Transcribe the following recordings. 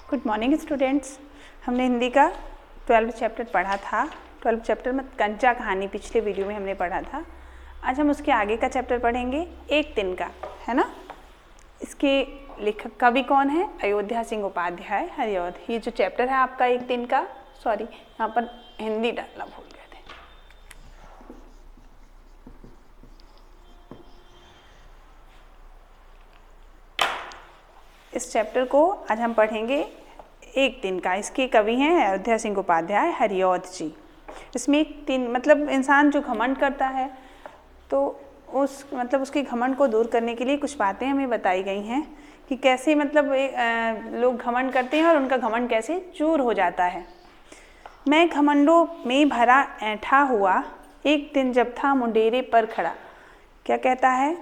Good morning students. हमने हिंदी का 12th chapter पढ़ा था। 12th चैप्टर में कंचा कहानी पिछले वीडियो में हमने पढ़ा था। आज हम उसके आगे का चैप्टर पढ़ेंगे, एक दिन का, है ना। इसके लेखक कवि कौन है? अयोध्या सिंह उपाध्याय, हरिऔध। ये जो चैप्टर है आपका एक दिन का, सॉरी यहाँ पर हिंदी डालना भूल गए थे। इस चैप्टर को आज हम पढ़ेंगे एक दिन का। इसके कवि हैं अयोध्या सिंह उपाध्याय, हरिऔध जी। इसमें एक दिन मतलब इंसान जो घमंड करता है तो उसके घमंड को दूर करने के लिए कुछ बातें हमें बताई गई हैं कि कैसे लोग घमंड करते हैं और उनका घमंड कैसे चूर हो जाता है। मैं घमंडों में भरा ऐंठा हुआ, एक दिन जब था मुंडेरे पर खड़ा। क्या कहता है?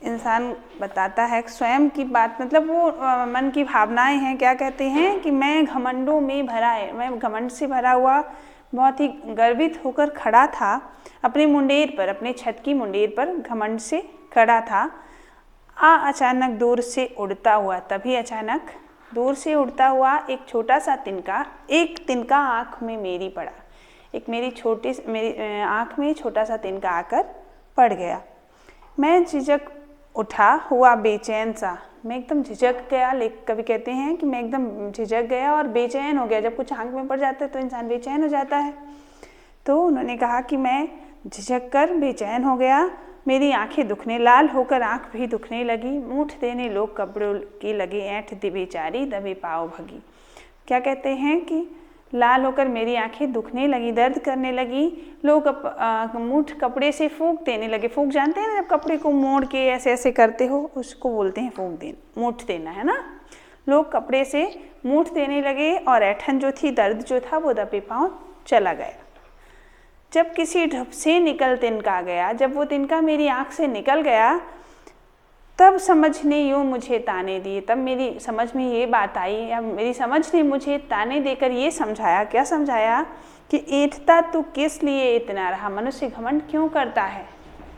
इंसान बताता है स्वयं की बात, मतलब वो मन की भावनाएं हैं। क्या कहते हैं कि मैं घमंडों में भरा है, मैं घमंड से भरा हुआ बहुत ही गर्वित होकर खड़ा था अपने मुंडेर पर, अपने छत की मुंडेर पर घमंड से खड़ा था। अचानक दूर से उड़ता हुआ, तभी अचानक दूर से उड़ता हुआ एक छोटा सा तिनका आँख में मेरी पड़ा। मेरी आँख में छोटा सा तिनका आकर पड़ गया। मैं झिझक उठा हुआ बेचैन सा, मैं एकदम झिझक गया। कवि कहते हैं कि मैं एकदम झिझक गया और बेचैन हो गया। जब कुछ आँख में पड़ जाता है तो इंसान बेचैन हो जाता है। तो उन्होंने कहा कि मैं झिझक कर बेचैन हो गया, मेरी आंखें दुखने, लाल होकर आँख भी दुखने लगी। मूठ देने लोग कपड़ों की लगे, ऐंठ दी बेचारी दबे पाँव भगी। क्या कहते हैं कि लाल होकर मेरी आंखें दुखने लगी, दर्द करने लगी। लोग मूठ कपड़े से फूंक देने लगे। फूंक जानते हैं ना, जब कपड़े को मोड़ के ऐसे ऐसे करते हो उसको बोलते हैं फूंक देना, मूठ देना, है ना। लोग कपड़े से मूठ देने लगे और ऐठन जो थी, दर्द जो था वो दबे पाँव चला गया। जब किसी ढप से निकल तिनका गया, जब वो तिनका मेरी आँख से निकल गया, तब समझ ने यूँ मुझे ताने दिए। तब मेरी समझ में ये बात आई, या मेरी समझ ने मुझे ताने देकर ये समझाया। क्या समझाया? कि ऐंठता तू किस लिए इतना रहा? मनुष्य घमंड क्यों करता है?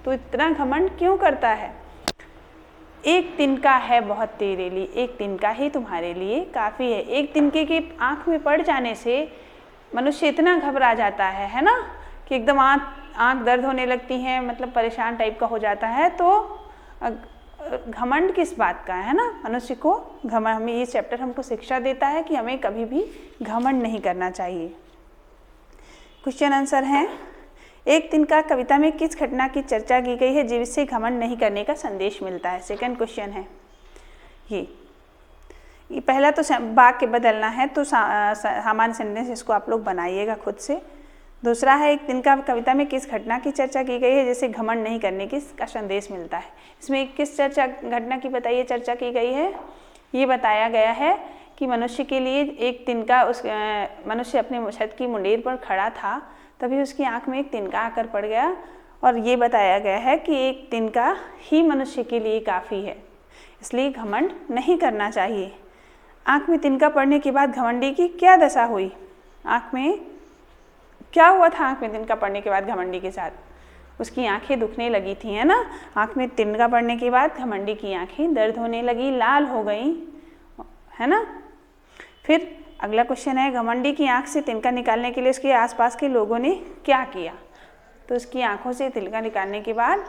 तो इतना घमंड क्यों करता है? एक तिनका है बहुत तेरे लिए, एक तिनका ही तुम्हारे लिए काफ़ी है। एक तिनके के आँख में पड़ जाने से मनुष्य इतना घबरा जाता है ना, कि एकदम आँख दर्द होने लगती है, मतलब परेशान टाइप का हो जाता है। तो घमंड किस बात का है ना? मनुष्य को घमंड, हमें ये चैप्टर हमको शिक्षा देता है कि हमें कभी भी घमंड नहीं करना चाहिए। क्वेश्चन आंसर है, एक दिन का कविता में किस घटना की चर्चा की गई है जिससे घमंड नहीं करने का संदेश मिलता है? सेकंड क्वेश्चन है ये पहला तो वाक्य बदलना है, तो सामान्य सेंटेंस इसको आप लोग बनाइएगा खुद से। दूसरा है, एक दिन का कविता में किस घटना की चर्चा की गई है जिससे घमंड नहीं करने का संदेश मिलता है? इसमें किस घटना की बताइए चर्चा की गई है? ये बताया गया है कि मनुष्य के लिए एक तिनका, मनुष्य अपने छत की मुंडेर पर खड़ा था, तभी उसकी आंख में एक तिनका आकर पड़ गया। और ये बताया गया है कि एक तिनका ही मनुष्य के लिए काफ़ी है, इसलिए घमंड नहीं करना चाहिए। आँख में तिनका पड़ने के बाद घमंडी की क्या दशा हुई? आँख में क्या हुआ था? आँख में तिनका पड़ने के बाद घमंडी के साथ उसकी आंखें दुखने लगी थी, है ना। आँख में तिनका पड़ने के बाद घमंडी की आंखें दर्द होने लगी, लाल हो गई, है ना। फिर अगला क्वेश्चन है, घमंडी की आंख से तिनका निकालने के लिए उसके आसपास के लोगों ने क्या किया? तो उसकी आंखों से तिनका निकालने के बाद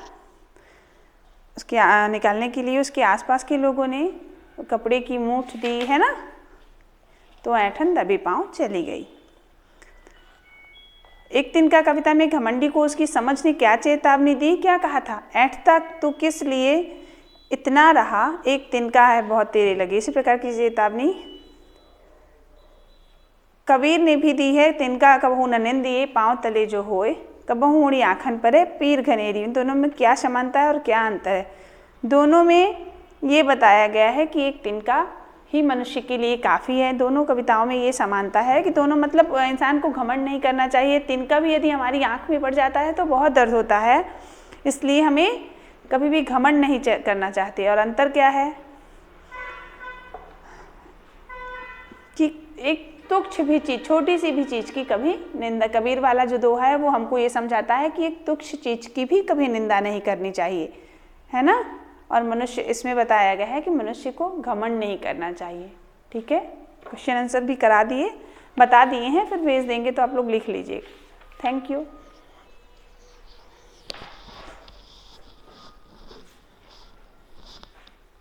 निकालने के लिए उसके आसपास के लोगों ने कपड़े की मूठ दी, है ना। तो ऐंठन दबे पाँव चली गई। एक तिनका कविता में घमंडी को उसकी समझ ने क्या चेतावनी दी? क्या कहा था? ऐंठता तू किस लिए इतना रहा, एक तिनका है बहुत तेरे लगे। इसी प्रकार की चेतावनी कबीर ने भी दी है। तिनका कबहू न निंदिए, पाँव तले जो होए, कबहू उड़ी आँखन परे, पीर घनेरी। इन दोनों में क्या समानता है और क्या अंतर है? दोनों में ये बताया गया है कि एक तिनका ही मनुष्य के लिए काफ़ी है। दोनों कविताओं में ये समानता है कि दोनों, मतलब इंसान को घमंड नहीं करना चाहिए। तिनका भी यदि हमारी आँख में पड़ जाता है तो बहुत दर्द होता है, इसलिए हमें कभी भी घमंड नहीं करना चाहते। और अंतर क्या है कि एक तुच्छ भी चीज़, छोटी सी भी चीज़ की कभी निंदा, कबीर वाला जो दोहा है वो हमको ये समझाता है कि एक तुच्छ चीज़ की भी कभी निंदा नहीं करनी चाहिए, है ना। और मनुष्य, इसमें बताया गया है कि मनुष्य को घमंड नहीं करना चाहिए। ठीक है। क्वेश्चन आंसर भी करा दिए, बता दिए हैं, फिर भेज देंगे तो आप लोग लिख लीजिएगा। Thank you.